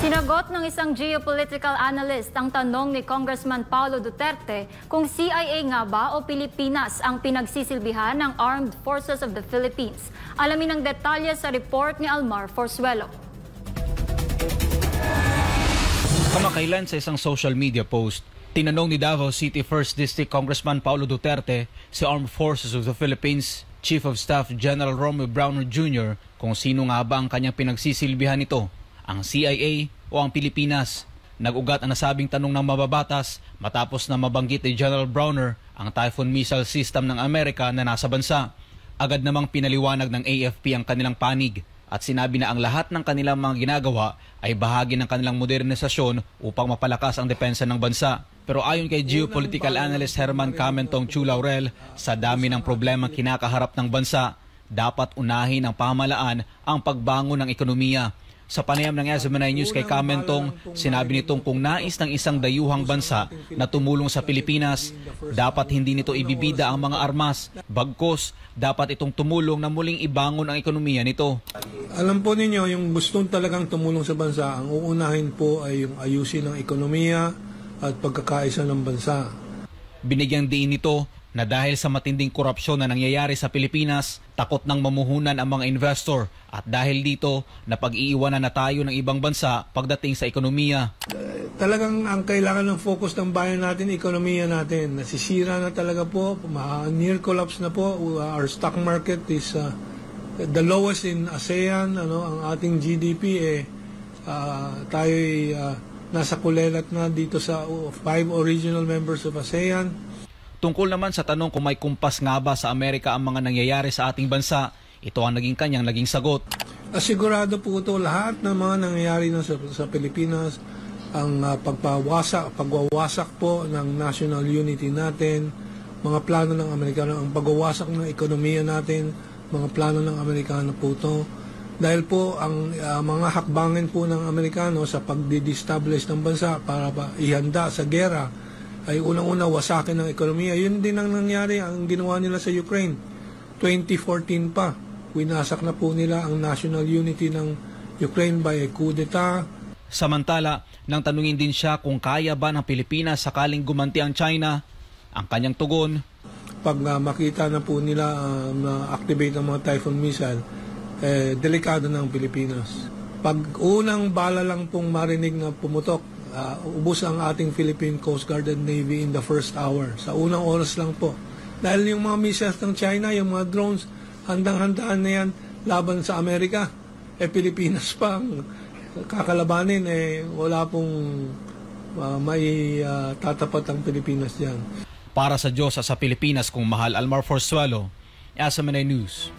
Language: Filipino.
Sinagot ng isang geopolitical analyst ang tanong ni Congressman Paulo Duterte kung CIA nga ba o Pilipinas ang pinagsisilbihan ng Armed Forces of the Philippines. Alamin ang detalye sa report ni Almar Forzuelo. Kamakailan sa isang social media post, tinanong ni Davao City 1st District Congressman Paulo Duterte si Armed Forces of the Philippines Chief of Staff General Romeo Browner Jr. kung sino nga ba ang kanyang pinagsisilbihan nito, ang CIA o ang Pilipinas. Nag-ugat ang nasabing tanong ng mababatas matapos na mabanggit ni General Browner ang Typhoon missile system ng Amerika na nasa bansa. Agad namang pinaliwanag ng AFP ang kanilang panig at sinabi na ang lahat ng kanilang mga ginagawa ay bahagi ng kanilang modernisasyon upang mapalakas ang depensa ng bansa. Pero ayon kay geopolitical analyst Herman Camentong Chu Laurel, sa dami ng problemang kinakaharap ng bansa, dapat unahin ng pamahalaan ang pagbangon ng ekonomiya. Sa panayam ng SMNI News kay Camentong, sinabi nitong kung nais ng isang dayuhang bansa na tumulong sa Pilipinas, dapat hindi nito ibibida ang mga armas. Bagkus, dapat itong tumulong na muling ibangon ang ekonomiya nito. Alam po ninyo, yung gustong talagang tumulong sa bansa, ang uunahin po ay yung ayusin ng ekonomiya at pagkakaisa ng bansa. Binigyang diin nito na dahil sa matinding korupsyon na nangyayari sa Pilipinas, takot ng mamuhunan ang mga investor at dahil dito, napag-iiwanan na tayo ng ibang bansa pagdating sa ekonomiya. Talagang ang kailangan ng focus ng bayan natin, ekonomiya natin. Nasisira na talaga po, near collapse na po. Our stock market is the lowest in ASEAN. Ang ating GDP, tayo'y nasa kulelat na dito sa 5 original members of ASEAN. Tungkol naman sa tanong kung may kumpas nga ba sa Amerika ang mga nangyayari sa ating bansa, ito ang kanyang naging sagot. Asigurado po ito lahat ng mga nangyayari na sa Pilipinas, ang pagwawasak po ng national unity natin, mga plano ng Amerikano, ang pagwawasak ng ekonomiya natin, mga plano ng Amerikano po ito. Dahil po ang mga hakbangin po ng Amerikano sa pag-destabilize ng bansa para ihanda sa gera, ay unang-una wasakin ng ekonomiya. Yun din ang nangyari, ang ginawa nila sa Ukraine. 2014 pa, winasak na po nila ang national unity ng Ukraine by a coup d'etat. Samantala, nang tanungin din siya kung kaya ba ng Pilipinas sakaling gumanti ang China, ang kanyang tugon, pag makita na po nila na-activate ang mga Typhoon missile, delikado ng Pilipinas. Pag unang bala lang pong marinig na pumutok, ubos ang ating Philippine Coast Guard and Navy in the first hour. Sa unang oras lang po. Dahil yung mga missiles ng China, yung mga drones, handang-handaan na yan laban sa Amerika. Pilipinas pa ang kakalabanin. Wala pong may tatapat ang Pilipinas dyan. Para sa Diyos at sa Pilipinas kung mahal, Almar Forzuelo, SMNI News.